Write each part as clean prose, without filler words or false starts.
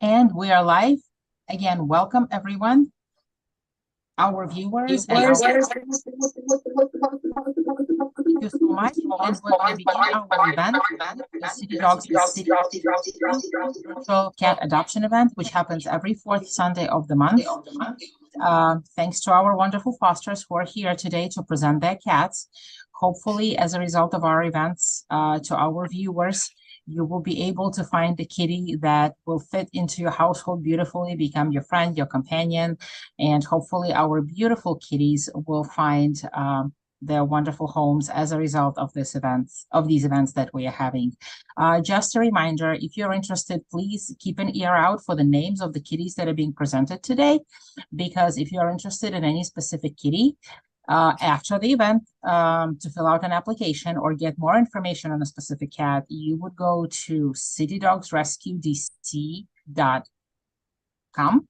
And we are live. Again, welcome everyone, our viewers and our thank you so much. And we're going to begin our event, the City Dogs Virtual Cat Adoption Event, which happens every fourth Sunday of the month. Thanks to our wonderful fosters who are here today to present their cats. Hopefully, as a result of our events, to our viewers, you will be able to find the kitty that will fit into your household beautifully, become your friend, your companion, and hopefully our beautiful kitties will find their wonderful homes as a result of these events that we are having. Just a reminder, if you're interested, please keep an ear out for the names of the kitties that are being presented today, because if you're interested in any specific kitty, after the event, to fill out an application or get more information on a specific cat, you would go to citydogsrescuedc.com,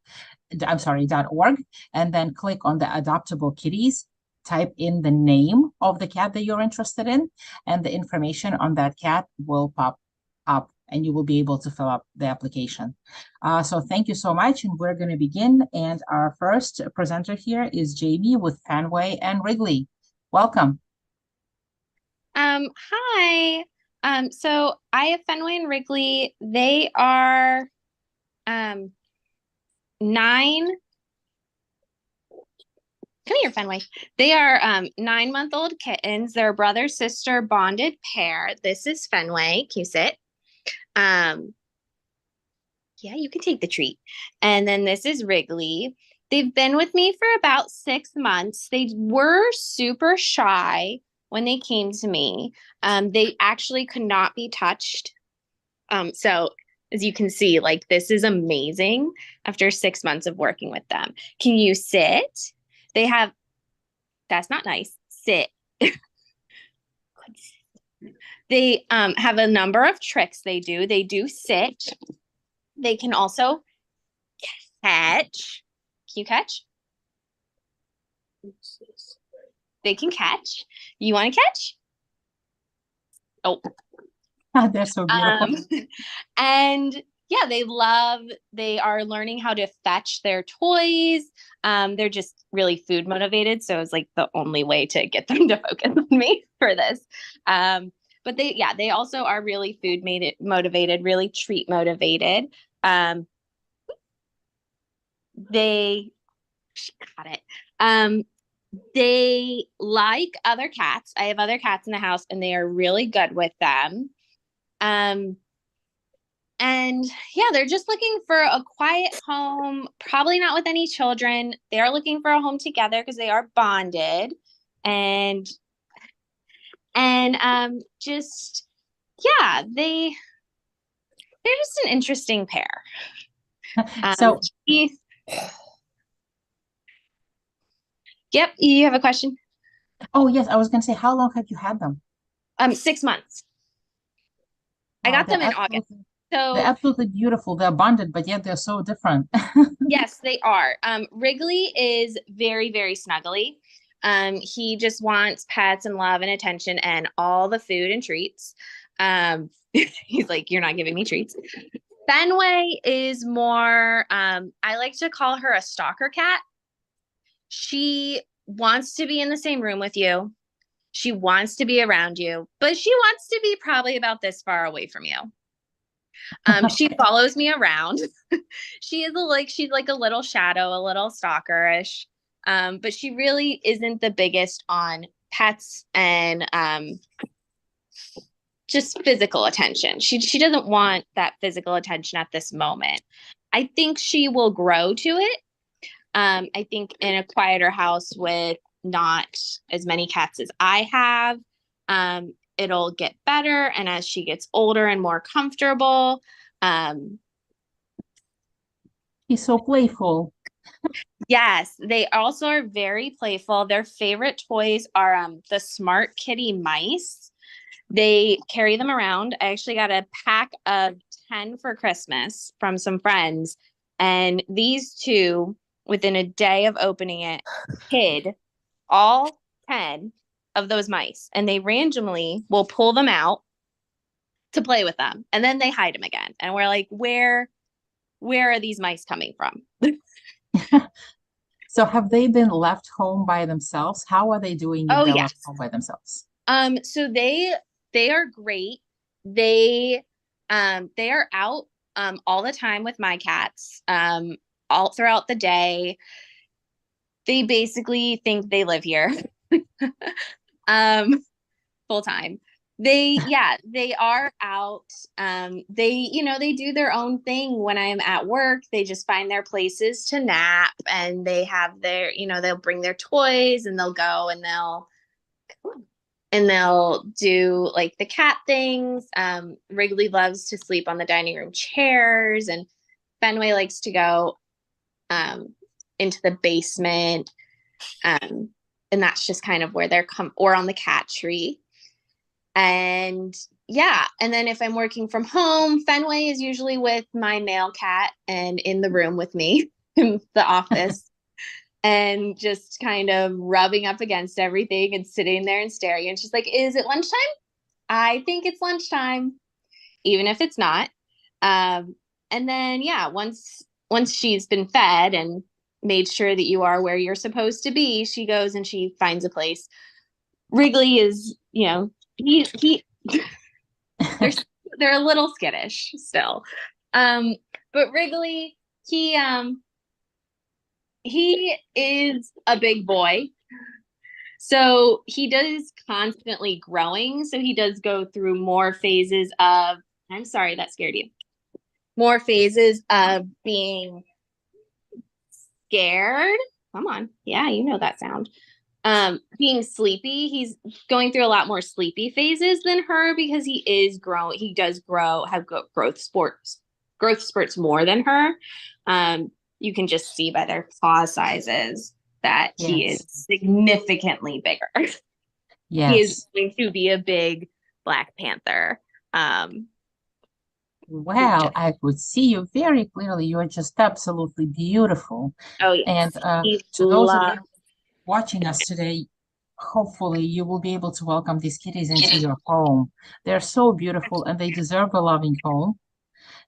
.org, and then click on the adoptable kitties, type in the name of the cat that you're interested in, and the information on that cat will pop up and you will be able to fill up the application. So thank you so much, and we're going to begin. And our first presenter here is Jamie with Fenway and Wrigley. Welcome. Hi. So I have Fenway and Wrigley. They are 9. Come here, Fenway. They are 9-month-old kittens. They're brother-sister bonded pair. This is Fenway. Can you sit? Yeah, you can take the treat. And then this is Wrigley. They've been with me for about 6 months. They were super shy when they came to me. They actually could not be touched. So as you can see, like, this is amazing after 6 months of working with them. Can you sit? They have, that's not nice. Sit. They have a number of tricks they do. They do sit. They can also catch. Can you catch? They can catch. You want to catch? Oh. They're so beautiful. And yeah, they are learning how to fetch their toys. They're just really food motivated. So it's like the only way to get them to focus on me for this. But they also are really food motivated, really treat motivated. She got it. They like other cats. I have other cats in the house and they are really good with them. And yeah, they're just looking for a quiet home, probably not with any children. They are looking for a home together because they are bonded. And just, yeah, they're just an interesting pair. So, yep, you have a question? Oh, yes, I was going to say, how long have you had them? 6 months. I got them in August. So they're absolutely beautiful. They're bonded, but yet they're so different. Yes, they are. Wrigley is very, very snuggly. He just wants pets and love and attention and all the food and treats. He's like, you're not giving me treats. Fenway is more, I like to call her a stalker cat. She wants to be in the same room with you. She wants to be around you, but she wants to be probably about this far away from you. She follows me around. She's like a little shadow, a little stalkerish. But she really isn't the biggest on pets and just physical attention. She doesn't want that physical attention at this moment. I think she will grow to it. I think in a quieter house with not as many cats as I have, it'll get better. And as she gets older and more comfortable, he's so playful. Yes, they also are very playful. Their favorite toys are the Smart Kitty mice. They carry them around. I actually got a pack of 10 for Christmas from some friends. And these two, within a day of opening it, hid all 10 of those mice. And they randomly will pull them out to play with them. And then they hide them again. And we're like, where where are these mice coming from? So have they been left home by themselves? How are they doing if Oh they're left yes. home by themselves? So they are great. They are out all the time with my cats, all throughout the day. They basically think they live here. um Full time. They are out. They do their own thing when I'm at work. They just find their places to nap, and they have they'll bring their toys, and they'll go and they'll do like the cat things. Wrigley loves to sleep on the dining room chairs, and Fenway likes to go into the basement. And that's just kind of where they're or on the cat tree. And yeah, and then if I'm working from home, Fenway is usually with my male cat and in the room with me in the office, and just kind of rubbing up against everything and sitting there and staring. And she's like, "Is it lunchtime?" I think it's lunchtime, even if it's not. And then yeah, once she's been fed and made sure that you are where you're supposed to be, she goes and she finds a place. Wrigley is, he they're they're a little skittish still. But Wrigley, he is a big boy. So he does constantly growing. So he does go through more phases of, I'm sorry, that scared you. More phases of being scared. Come on. Yeah, you know that sound. Being sleepy. He's going through a lot more sleepy phases than her because he does have growth spurts more than her. You can just see by their claw sizes that he is significantly bigger. Yes. He is going to be a big Black Panther. Well, I could see you very clearly. You are just absolutely beautiful. Oh yes. And to those of you watching us today, hopefully you will be able to welcome these kitties into your home. They're so beautiful and they deserve a loving home.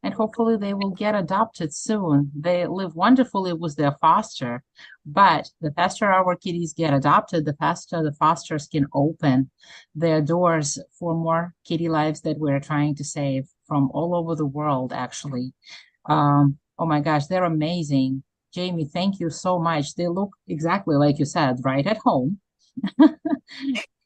And hopefully they will get adopted soon. They live wonderfully with their foster, but the faster our kitties get adopted, the faster the fosters can open their doors for more kitty lives that we're trying to save from all over the world, actually. Oh my gosh, they're amazing. Jamie, thank you so much. They look exactly like you said, right at home.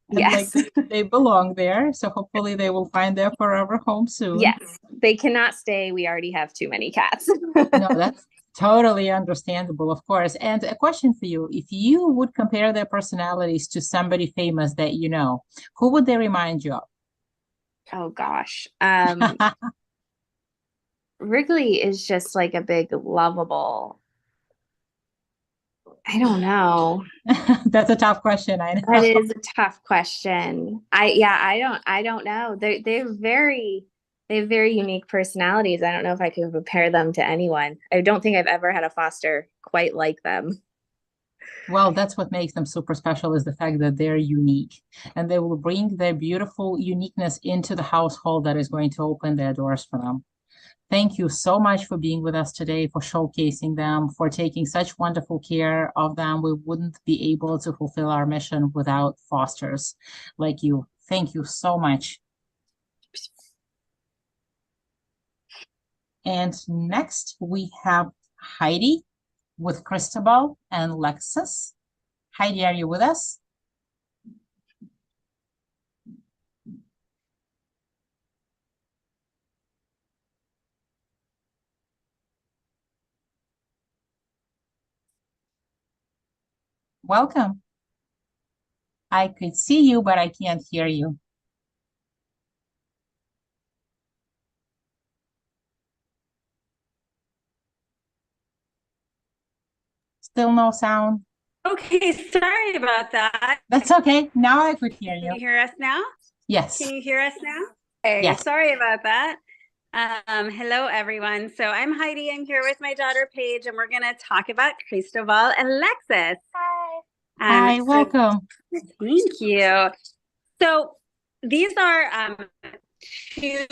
And yes. like they belong there. So hopefully they will find their forever home soon. Yes, they cannot stay. We already have too many cats. No, that's totally understandable, of course. And a question for you, if you would compare their personalities to somebody famous that you know, who would they remind you of? Oh gosh. Wrigley is just like a big lovable. I don't know. That's a tough question, I know. That is a tough question. I don't know. They have very unique personalities. I don't know if I could compare them to anyone. I don't think I've ever had a foster quite like them. Well, that's what makes them super special is the fact that they're unique and they will bring their beautiful uniqueness into the household that is going to open their doors for them. Thank you so much for being with us today, for showcasing them, for taking such wonderful care of them. We wouldn't be able to fulfill our mission without fosters like you. Thank you so much. And next we have Heidi with Cristobal and Lexus. Heidi, are you with us? Welcome. I could see you, but I can't hear you. Still no sound. Okay, sorry about that. That's okay. Now I could hear you. Can you hear us now? Yes. Can you hear us now? Okay, yes. Sorry about that. Hello, everyone. So I'm Heidi. I'm here with my daughter, Paige, and we're going to talk about Cristobal and Lexus. Hi. Hi, welcome. Thank you. So these are two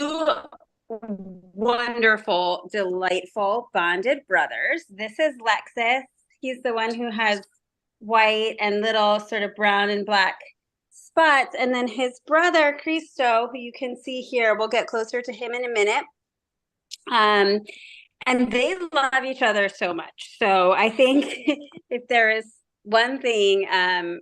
wonderful, delightful bonded brothers. This is Lexus. He's the one who has white and little sort of brown and black spots. And then his brother, Cristo, who you can see here, we'll get closer to him in a minute. And they love each other so much. So I think if there is one thing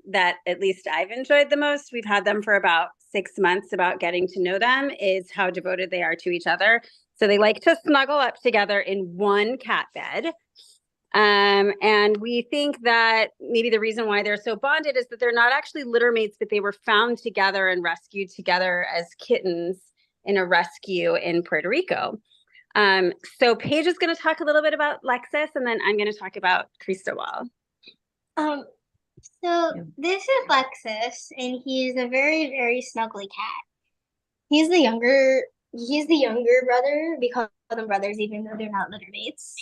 that at least I've enjoyed the most, we've had them for about 6 months, about getting to know them, is how devoted they are to each other. So they like to snuggle up together in one cat bed. And we think that maybe the reason why they're so bonded is that they're not actually litter mates, but they were found together and rescued together as kittens in a rescue in Puerto Rico. So Paige is going to talk a little bit about Lexus, and then I'm going to talk about Cristobal. So this is Lexus, and he's a very, very snuggly cat. He's the younger brother. We call them brothers, even though they're not litter mates.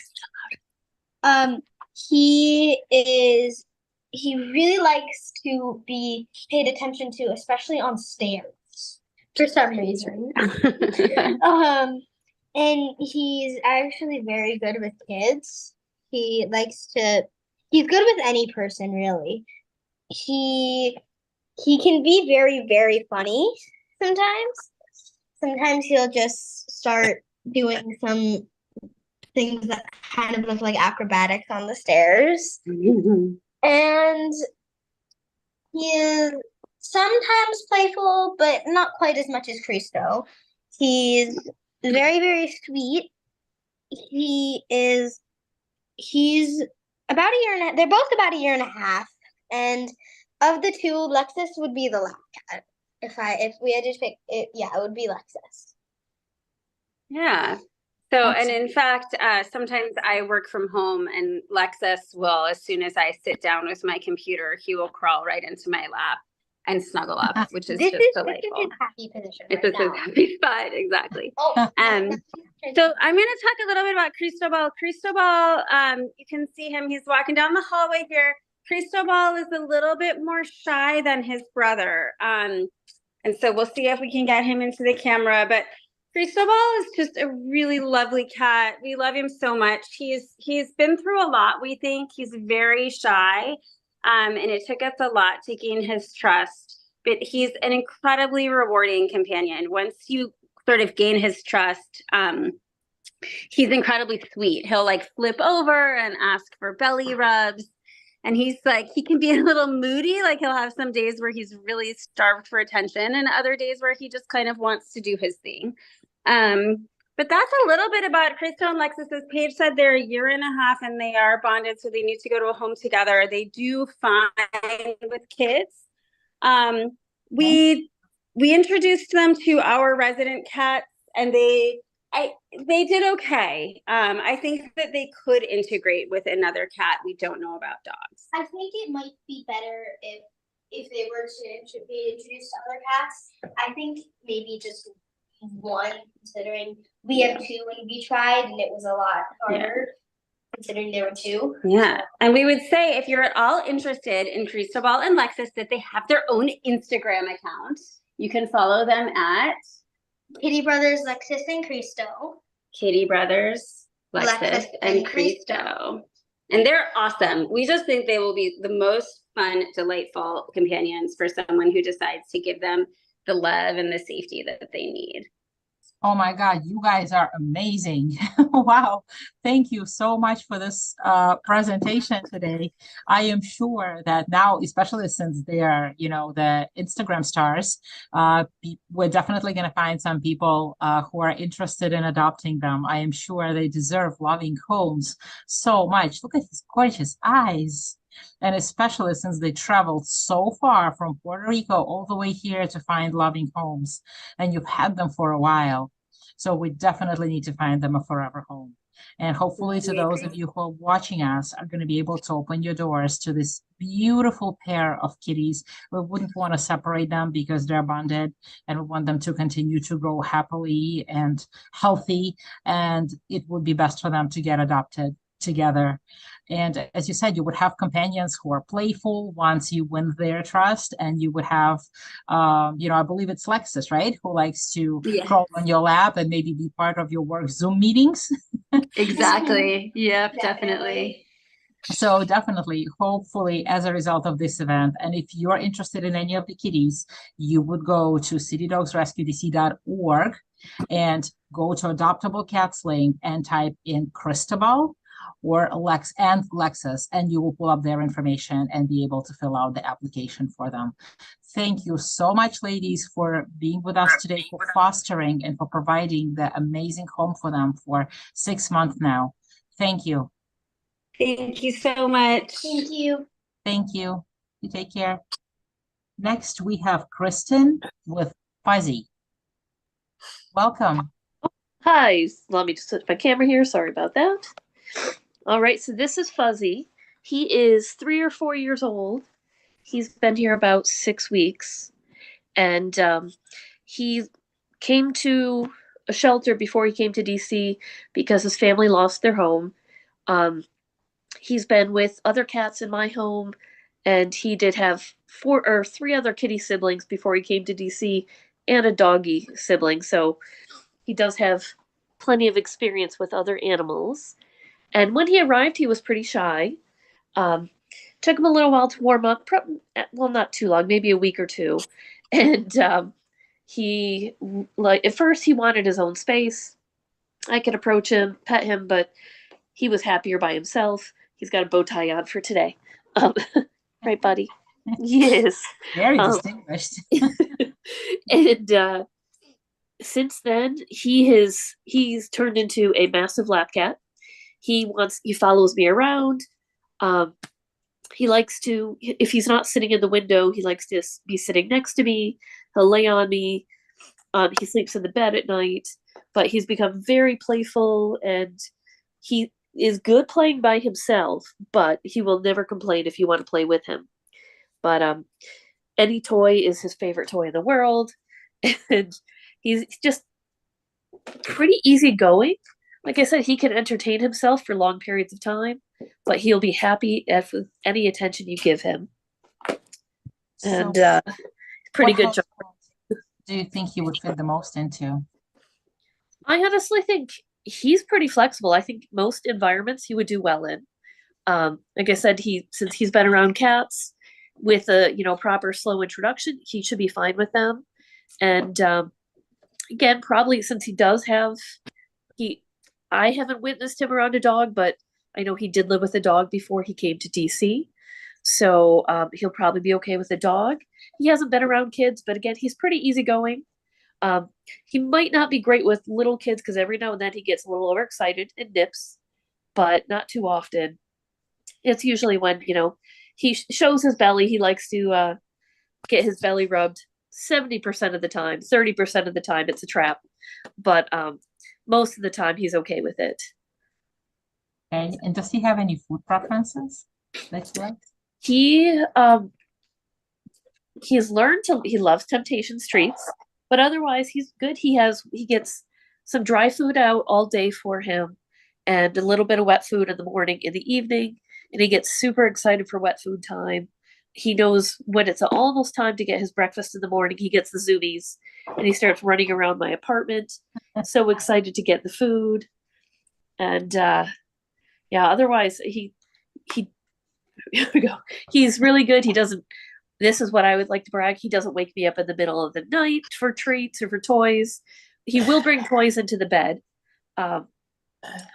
He really likes to be paid attention to, especially on stairs, for some reason. And he's actually very good with kids. He's good with any person, really. He can be very, very funny sometimes. Sometimes he'll just start doing some things that kind of look like acrobatics on the stairs. And he is sometimes playful, but not quite as much as Cristo. He's very, very sweet. He's about a year and a half. They're both about a year and a half. And of the two, Lexus would be the lap cat. If we had to pick it, yeah, it would be Lexus. Yeah. So, and in fact, sometimes I work from home, and Lexus will, as soon as I sit down with my computer, he will crawl right into my lap and snuggle up, which is just delightful. This is his happy position. It's his happy spot, exactly. So I'm going to talk a little bit about Cristobal. Cristobal, you can see him. He's walking down the hallway here. Cristobal is a little bit more shy than his brother. And so we'll see if we can get him into the camera. But Cristobal is just a really lovely cat. We love him so much. He's been through a lot, we think. He's very shy. And it took us a lot to gain his trust. But he's an incredibly rewarding companion. Once you sort of gain his trust, he's incredibly sweet. He'll like flip over and ask for belly rubs. And he can be a little moody. Like he'll have some days where he's really starved for attention, and other days where he just kind of wants to do his thing. But that's a little bit about Cristo and Lexus. As Paige said, they're a year and a half and they are bonded, so they need to go to a home together. They do fine with kids. We introduced them to our resident cats, and they did okay. I think that they could integrate with another cat. We don't know about dogs. I think it might be better if they were to be introduced to other cats. I think maybe just one, considering we have two and we tried, and it was a lot harder considering there were two. Yeah. And we would say, if you're at all interested in Cristobal and Lexus, that they have their own Instagram account. You can follow them at Kitty Brothers, Lexus, and Cristo. Kitty Brothers, Lexus, and Cristo. And they're awesome. We just think they will be the most fun, delightful companions for someone who decides to give them the love and the safety that they need. Oh my God, you guys are amazing. Wow. Thank you so much for this presentation today. I am sure that now, especially since they are, the Instagram stars, we're definitely going to find some people who are interested in adopting them. I am sure they deserve loving homes so much. Look at his gorgeous eyes. And especially since they traveled so far from Puerto Rico all the way here to find loving homes, and you've had them for a while. So we definitely need to find them a forever home. And hopefully to those of you who are watching us are going to be able to open your doors to this beautiful pair of kitties. We wouldn't want to separate them because they're bonded, and we want them to continue to grow happily and healthy. And it would be best for them to get adopted. together. And as you said, you would have companions who are playful once you win their trust, and you would have, I believe it's Lexus, right? Who likes to crawl on your lap and maybe be part of your work Zoom meetings. Exactly. Yep, definitely. So definitely, hopefully, as a result of this event, and if you're interested in any of the kitties, you would go to citydogsrescuedc.org and go to Adoptable Cats link and type in Cristobal or Lexus, and you will pull up their information and be able to fill out the application for them. Thank you so much, ladies, for being with us today, for fostering and for providing the amazing home for them for 6 months now. Thank you. Thank you so much. Thank you. Thank you. You take care. Next, we have Kristen with Fuzzy. Welcome. Hi, let me just switch my camera here. Sorry about that. All right, so this is Fuzzy. He is 3 or 4 years old. He's been here about 6 weeks. And he came to a shelter before he came to DC because his family lost their home. He's been with other cats in my home, and he did have 3 other kitty siblings before he came to DC, and a doggy sibling. So he does have plenty of experience with other animals. And when he arrived, he was pretty shy. Took him a little while to warm up. Well, not too long, maybe a week or 2. And he, like, at first he wanted his own space. I could approach him, pet him, but he was happier by himself. He's got a bow tie on for today. Right, buddy? Yes. Very distinguished. And since then, he's turned into a massive lap cat. He follows me around. He likes to, if he's not sitting in the window, he likes to be sitting next to me. He'll lay on me. He sleeps in the bed at night, but he's become very playful, and he is good playing by himself, but he will never complain if you want to play with him. But any toy is his favorite toy in the world, and he's just pretty easygoing. Like I said, he can entertain himself for long periods of time, but he'll be happy with any attention you give him. And pretty good job. Do you think he would fit the most into? I honestly think he's pretty flexible. I think most environments he would do well in. Like I said, since he's been around cats with a proper slow introduction, he should be fine with them. And again, probably since he does have I haven't witnessed him around a dog, but I know he did live with a dog before he came to DC. So he'll probably be okay with a dog. He hasn't been around kids, but again, he's pretty easygoing. He might not be great with little kids because every now and then he gets a little overexcited and nips, but not too often. It's usually when, he shows his belly. He likes to get his belly rubbed 70% of the time. 30% of the time it's a trap. But most of the time he's okay with it. Okay. And does he have any food preferences that he likes? He's learned he loves Temptations treats, but otherwise he's good. He gets some dry food out all day for him, and a little bit of wet food in the morning, in the evening, and he gets super excited for wet food time. He knows when it's almost time to get his breakfast in the morning, he gets the zoomies, and he starts running around my apartment, so excited to get the food. And otherwise here we go. He's really good. This is what I would like to brag. He doesn't wake me up in the middle of the night for treats or for toys. He will bring toys into the bed,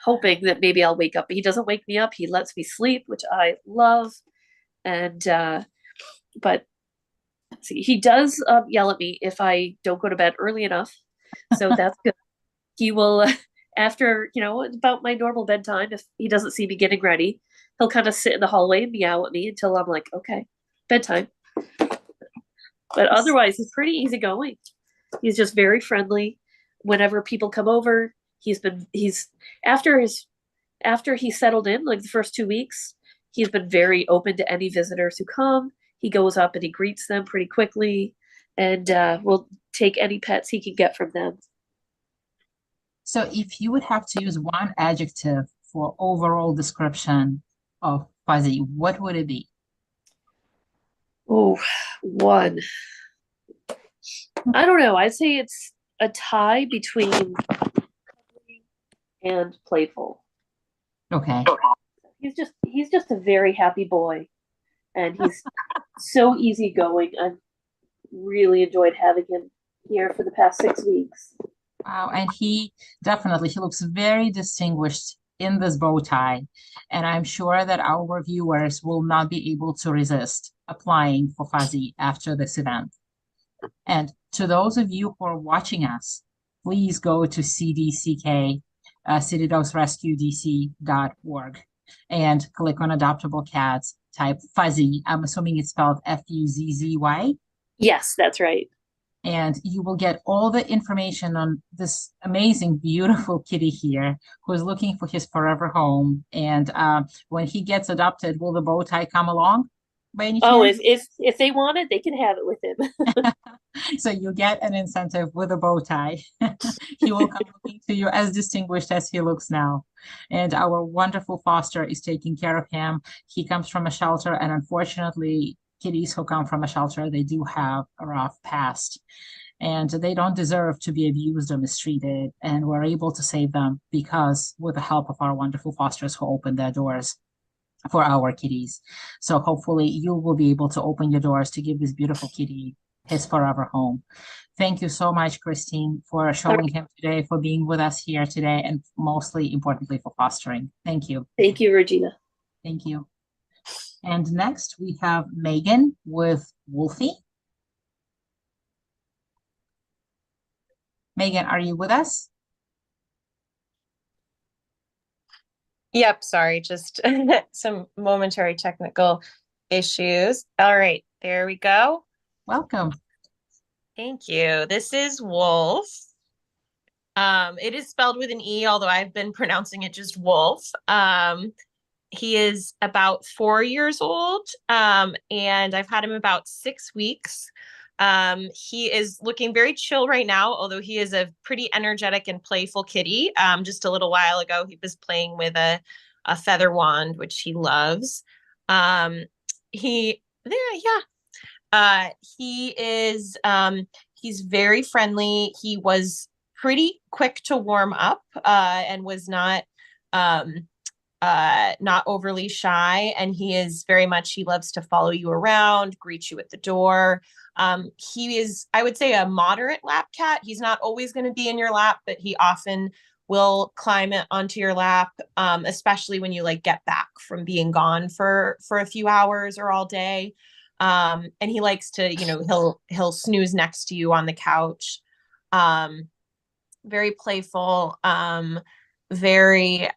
hoping that maybe I'll wake up. But he doesn't wake me up. He lets me sleep, which I love. And but see, he does yell at me if I don't go to bed early enough. So that's good. He will, after about my normal bedtime, if he doesn't see me getting ready, he'll kind of sit in the hallway and meow at me until I'm like, okay, bedtime. But otherwise, he's pretty easygoing. He's just very friendly. Whenever people come over, after he settled in, like the first 2 weeks, he's been very open to any visitors who come. He goes up and he greets them pretty quickly, and will take any pets he can get from them. So if you would have to use one adjective for overall description of Fuzzy, what would it be? Oh, one. I don't know. I'd say it's a tie between cuddly and playful. Okay. He's just a very happy boy, and he's so easygoing. I've really enjoyed having him here for the past 6 weeks. Wow, and he looks very distinguished in this bow tie. And I'm sure that our viewers will not be able to resist applying for Fuzzy after this event. And to those of you who are watching us, please go to CDCK, CityDogsRescueDC.org, and click on Adoptable Cats, type Fuzzy. I'm assuming it's spelled Fuzzy. Yes, that's right. And you will get all the information on this amazing, beautiful kitty here who is looking for his forever home. And when he gets adopted, will the bow tie come along by any Oh, chance? if they want it, they can have it with him. So you get an incentive with a bow tie. He will come looking to you as distinguished as he looks now. And our wonderful foster is taking care of him. He comes from a shelter, and unfortunately, kitties who come from a shelter, they do have a rough past. And they don't deserve to be abused or mistreated. And we're able to save them because with the help of our wonderful fosters who open their doors for our kitties. So hopefully you will be able to open your doors to give this beautiful kitty his forever home. Thank you so much, Christine, for showing him today, for being with us here today, and mostly importantly for fostering. Thank you. Thank you, Regina. Thank you. And next we have Megan with Wolfie. Megan, are you with us? Yep, sorry, just some momentary technical issues. All right, there we go. Welcome. Thank you. This is Wolf. It is spelled with an E, although I've been pronouncing it just Wolf. He is about 4 years old, and I've had him about 6 weeks. He is looking very chill right now, although he is a pretty energetic and playful kitty. Just a little while ago, he was playing with a feather wand, which he loves. He is he's very friendly. He was pretty quick to warm up, and was not overly shy, and he loves to follow you around, greet you at the door. He is, I would say, a moderate lap cat. He's not always going to be in your lap, but he often will climb it onto your lap, especially when you like get back from being gone for a few hours or all day. And he likes to, he'll snooze next to you on the couch. Very playful. Very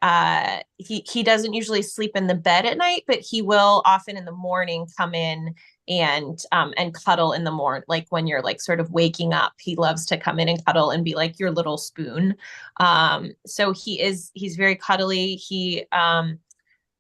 he doesn't usually sleep in the bed at night, but he will often in the morning come in and cuddle in the morning, like when you're like sort of waking up. He loves to come in and cuddle and be like your little spoon. So he's very cuddly. He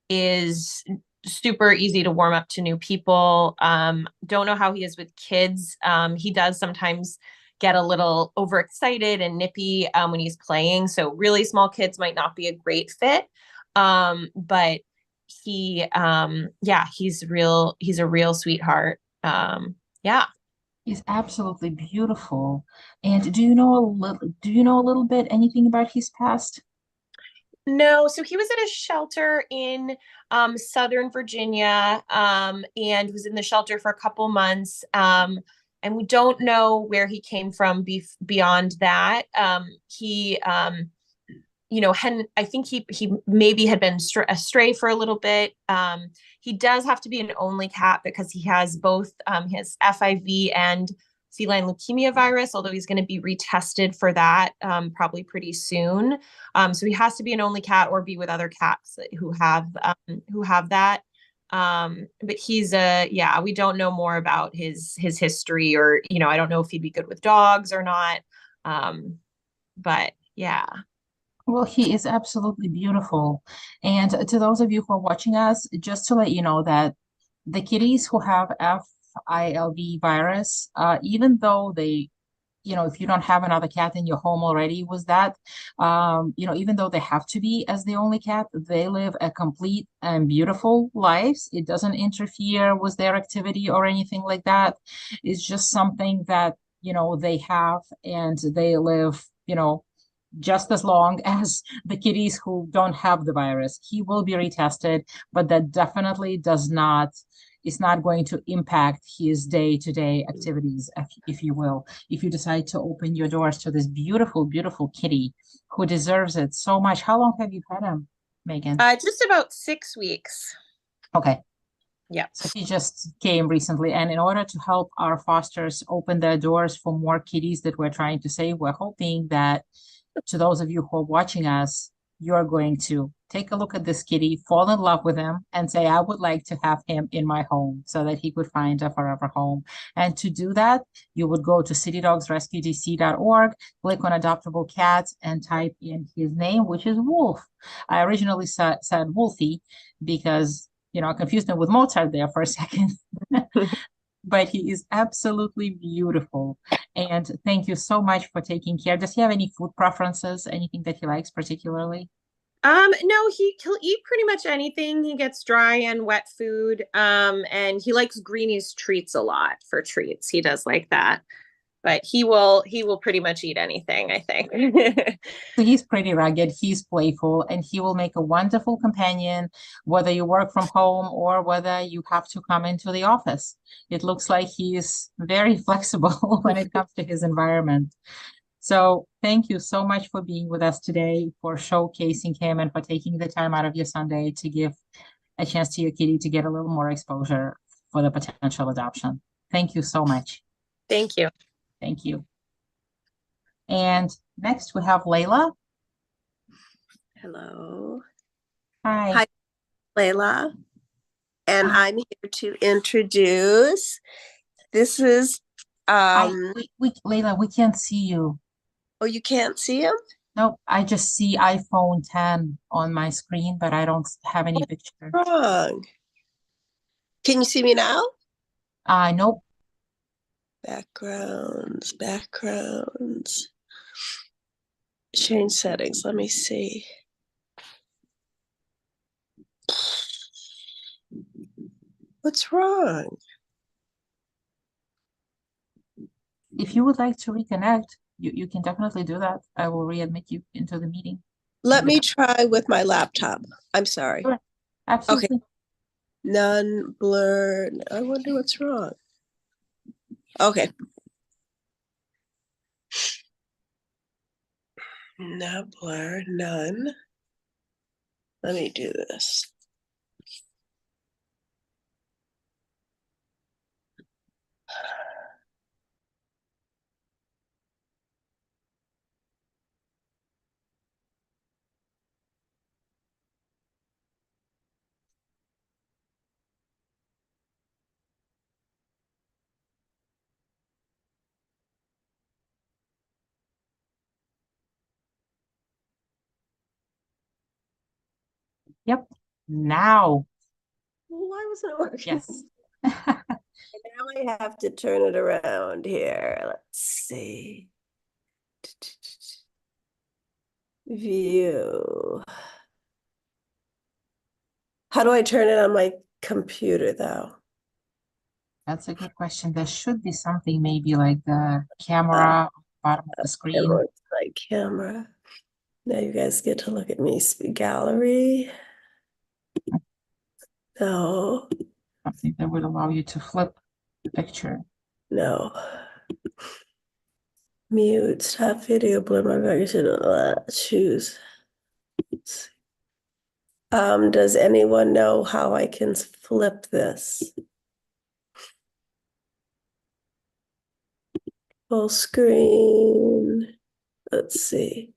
is super easy to warm up to new people. Don't know how he is with kids. He does sometimes get a little overexcited and nippy when he's playing. So really small kids might not be a great fit. But he's a real sweetheart. Yeah. He's absolutely beautiful. And do you know a little bit anything about his past? No, so he was at a shelter in Southern Virginia, and was in the shelter for a couple months. And we don't know where he came from beyond that. I think he maybe had been astray for a little bit. He does have to be an only cat because he has both his FIV and feline leukemia virus, although he's going to be retested for that probably pretty soon. So he has to be an only cat or be with other cats who have that. But we don't know more about his history, or, I don't know if he'd be good with dogs or not. But yeah. Well, he is absolutely beautiful. And to those of you who are watching us, just to let you know that the kitties who have FILV virus, even though they if you don't have another cat in your home already with that, even though they have to be as the only cat, they live a complete and beautiful lives. It doesn't interfere with their activity or anything like that. It's just something that, they have, and they live, just as long as the kitties who don't have the virus. He will be retested, but that definitely is not going to impact his day-to-day activities, if you will, if you decide to open your doors to this beautiful, beautiful kitty who deserves it so much. How long have you had him, Megan? Just about 6 weeks. Okay. Yeah. So he just came recently, and in order to help our fosters open their doors for more kitties that we're trying to save, we're hoping that to those of you who are watching us, you're going to take a look at this kitty, fall in love with him, and say, I would like to have him in my home so that he could find a forever home. And to do that, you would go to citydogsrescuedc.org, click on adoptable cats, and type in his name, which is Wolf. I originally said Wolfie because, I confused him with Mozart there for a second. But he is absolutely beautiful. And thank you so much for taking care. Does he have any food preferences? Anything that he likes particularly? No, he'll eat pretty much anything. He gets dry and wet food. And he likes Greenie's treats a lot for treats. He does like that. But he will pretty much eat anything, I think. So he's pretty rugged, he's playful, and he will make a wonderful companion, whether you work from home or whether you have to come into the office. It looks like he's very flexible when it comes to his environment. So thank you so much for being with us today, for showcasing him, and for taking the time out of your Sunday to give a chance to your kitty to get a little more exposure for the potential adoption. Thank you so much. Thank you. Thank you. And next we have Layla. Hello. Hi. Hi, Layla. And Hi. I'm here to introduce. This is Layla, we can't see you. oh, you can't see him? Nope, I just see iPhone 10 on my screen, but I don't have any picture. Wrong. Can you see me now? Nope. Backgrounds. Change settings. Let me see. What's wrong? If you would like to reconnect, you can definitely do that. I will readmit you into the meeting. Let me try with my laptop. I'm sorry. Sure. Absolutely. Okay. None blurred. I wonder what's wrong. Okay. No blur, none. Let me do this. Yep. Now. Why wasn't it working? Yes. Now I have to turn it around here. Let's see. View. How do I turn it on my computer though? That's a good question. There should be something maybe like the camera on the bottom of the screen. My camera. Now you guys get to look at me. Gallery. No. Something that would allow you to flip the picture. No. Mute. Stop video. Blur my background. Choose. Does anyone know how I can flip this? Full screen. Let's see.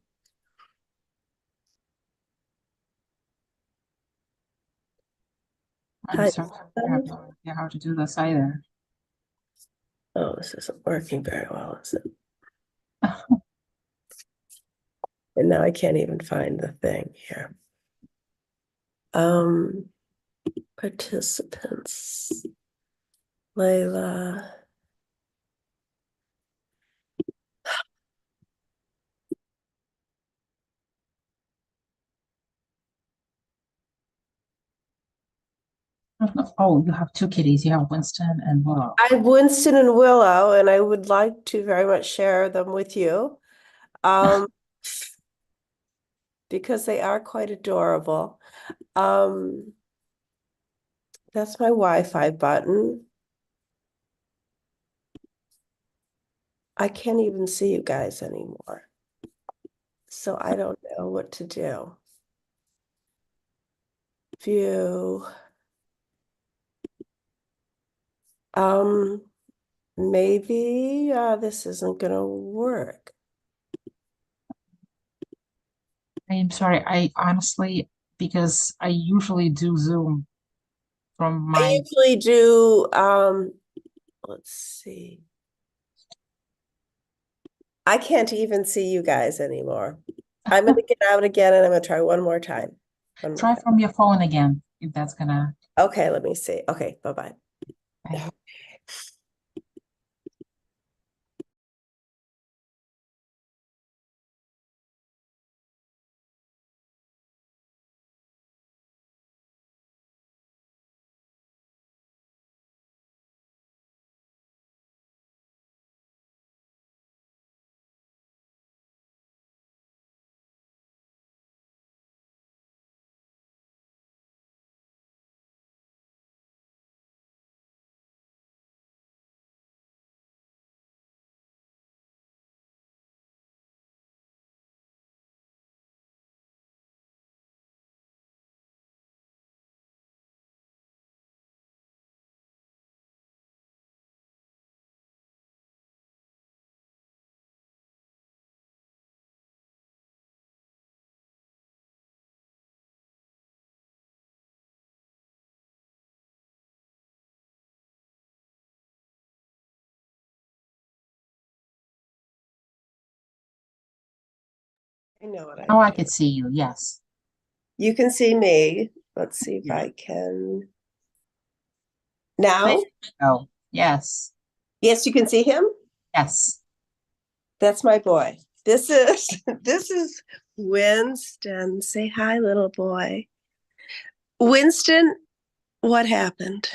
I'm sorry, I have no idea how to do this either. Oh, this isn't working very well, is it? And now I can't even find the thing here. Participants. Layla. Oh, you have two kitties. You have Winston and Willow. I have Winston and Willow, and I would like to very much share them with you. Because they are quite adorable. That's my Wi-Fi button. I can't even see you guys anymore. So I don't know what to do. View. Maybe this isn't gonna work. I am sorry. I honestly, because I usually do Zoom from I my. usually do, let's see. I can't even see you guys anymore. I'm gonna get out again and I'm gonna try one more time. Try from your phone again, if that's gonna. Okay, let me see. Okay, bye-bye. Okay. I know what Now I do. could see you. Yes. You can see me. Let's see if I can. Now? Oh, yes. Yes, you can see him? Yes. That's my boy. This is this is Winston. Say hi, little boy. Winston, what happened?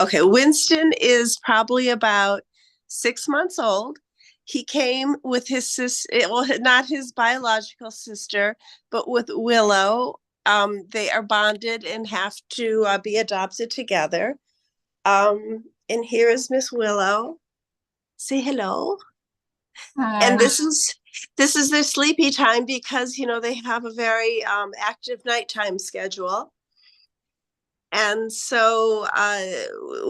Okay, Winston is probably about 6 months old. He came with his sister, well, not his biological sister, but with Willow. They are bonded and have to be adopted together. And here is Miss Willow. Say hello. And this is their sleepy time because they have a very active nighttime schedule. And so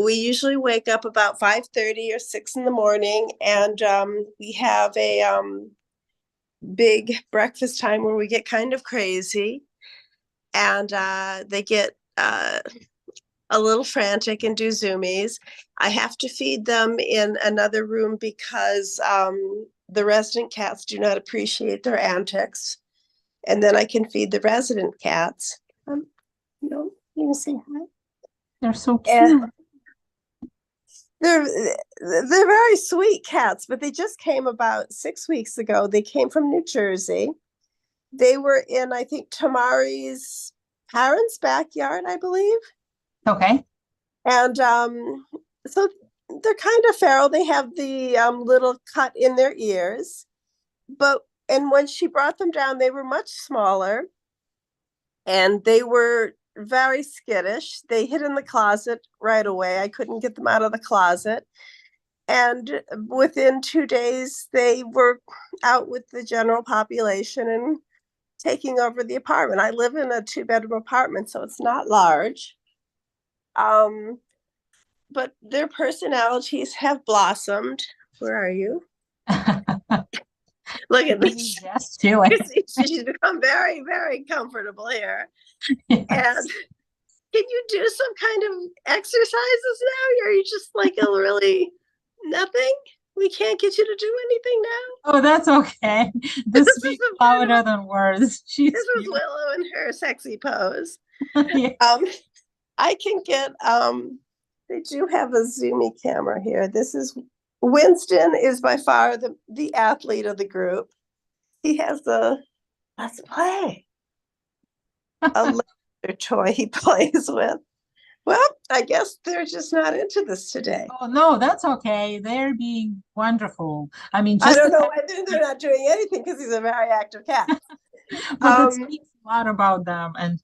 we usually wake up about 5:30 or 6 in the morning, and we have a big breakfast time where we get kind of crazy, and they get a little frantic and do zoomies. I have to feed them in another room because the resident cats do not appreciate their antics. And then I can feed the resident cats. You can say hi. They're so cute. They're very sweet cats, but they just came about 6 weeks ago. They came from New Jersey. They were in, I think, Tamari's parents' backyard, I believe. Okay. And so they're kind of feral. They have the little cut in their ears. And when she brought them down, they were much smaller. And they were very skittish. They hid in the closet right away. I couldn't get them out of the closet. And within 2 days, they were out with the general population and taking over the apartment. I live in a 2-bedroom apartment, so it's not large. But their personalities have blossomed. Where are you? Look at this. Yes, do it. She's become very, very comfortable here. Yes. And can you do some kind of exercises now? Or are you just like a really nothing? We can't get you to do anything now? Oh, that's okay. This speaks louder than words. This is Willow in her sexy pose. Yeah. I can get they do have a zoomy camera here. This is Winston is by far the athlete of the group. He has let's play. A leather toy he plays with. Well, I guess they're just not into this today. Oh, no, that's okay. They're being wonderful. I mean, I just don't the know fact, why they're not doing anything because he's a very active cat. but that Um, speaks a lot about them. And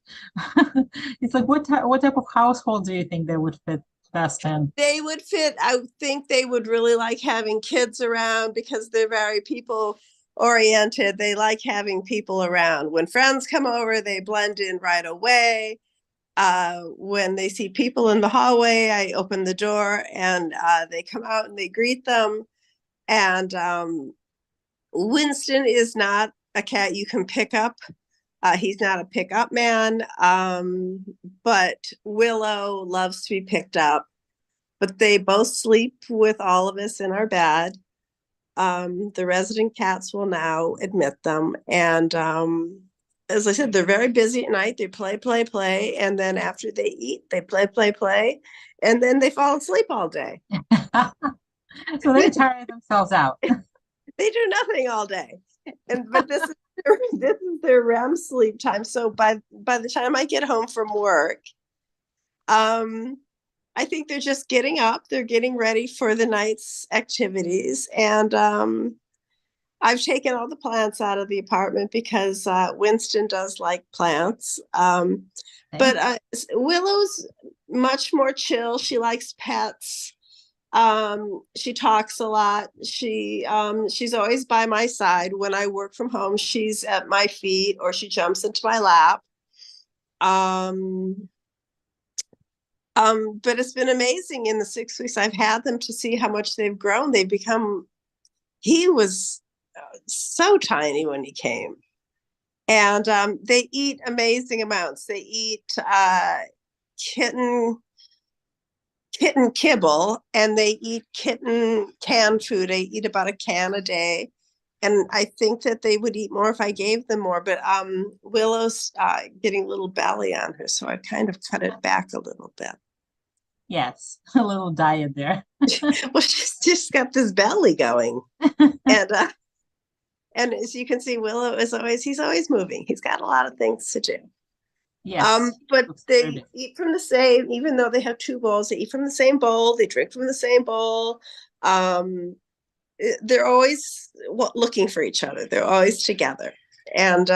it's like, what type of household do you think they would fit best in? they would fit. I think they would really like having kids around because they're very people oriented. They like having people around. When friends come over, they blend in right away. When they see people in the hallway, I open the door and they come out and they greet them. And Winston is not a cat you can pick up. He's not a pickup man, but Willow loves to be picked up. But they both sleep with all of us in our bed. The resident cats will now admit them. And as I said, they're very busy at night. They play, play, play. And then after they eat, they play, play, play. And then they fall asleep all day. So they tire themselves out. They do nothing all day. But this is their REM sleep time. So by the time I get home from work, I think they're just getting up. They're getting ready for the night's activities. And I've taken all the plants out of the apartment because Winston does like plants. But Willow's much more chill. She likes pets. She talks a lot. She's always by my side. When I work from home, she's at my feet or she jumps into my lap. But it's been amazing in the 6 weeks I've had them to see how much they've grown. They've become, he was so tiny when he came. And they eat amazing amounts. They eat kitten kibble and they eat kitten canned food. They eat about a can a day. And I think that they would eat more if I gave them more, but Willow's getting a little belly on her, so I kind of cut it back a little bit. Yes, a little diet there. Well, she's just got this belly going. And as you can see, Willow he's always moving. He's got a lot of things to do. Yes. But they eat from the same, even though they have two bowls, they eat from the same bowl, they drink from the same bowl. They're always looking for each other. They're always together. And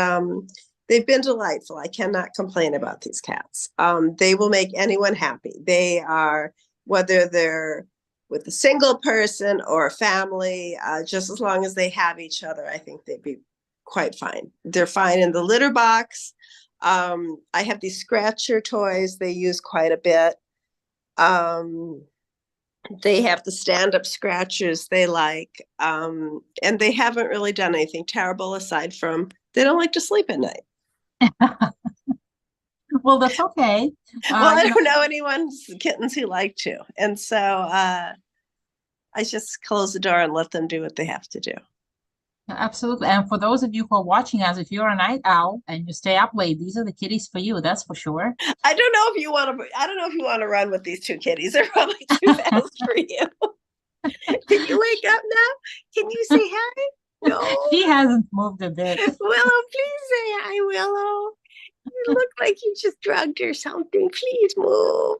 they've been delightful. I cannot complain about these cats. They will make anyone happy. They are, whether they're with a single person or a family, just as long as they have each other, I think they'd be quite fine. They're fine in the litter box. I have these scratcher toys they use quite a bit. They have the stand-up scratchers they like. And they haven't really done anything terrible aside from they don't like to sleep at night. Well, that's okay. Well, I don't know anyone's kittens who like to. And so I just close the door and let them do what they have to do. Absolutely. And for those of you who are watching us, if you're a night owl and you stay up late, these are the kitties for you, that's for sure. I don't know if you want to run with these two kitties. They're probably too fast for you. Can you wake up now? Can you say hi? No. She hasn't moved a bit. Willow, please say hi, Willow. You look like you just drugged or something. Please move.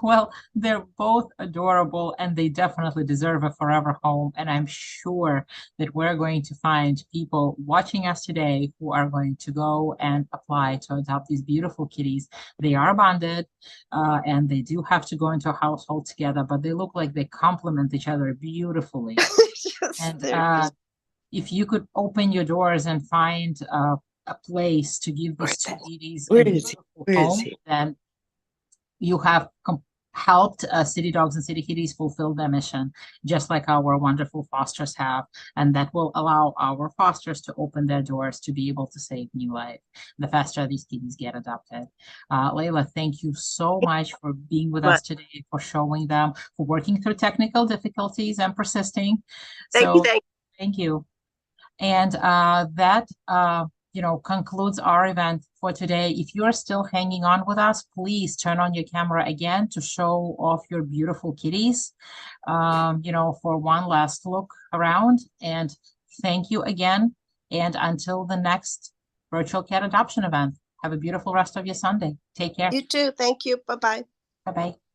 Well, they're both adorable and they definitely deserve a forever home. And I'm sure that we're going to find people watching us today who are going to go and apply to adopt these beautiful kitties. They are bonded and they do have to go into a household together, but they look like they complement each other beautifully. And if you could open your doors and find a place to give these two kitties a beautiful home, then you have helped City Dogs and City Kitties fulfill their mission, just like our wonderful fosters have. And that will allow our fosters to open their doors to be able to save new life the faster these kitties get adopted. Layla, thank you so much for being with us today, for showing them, for working through technical difficulties and persisting. Thank you. And that concludes our event for today. If you're still hanging on with us, please turn on your camera again to show off your beautiful kitties, for one last look around. And thank you again. And until the next virtual cat adoption event, have a beautiful rest of your Sunday. Take care. You too. Thank you. Bye-bye. Bye-bye.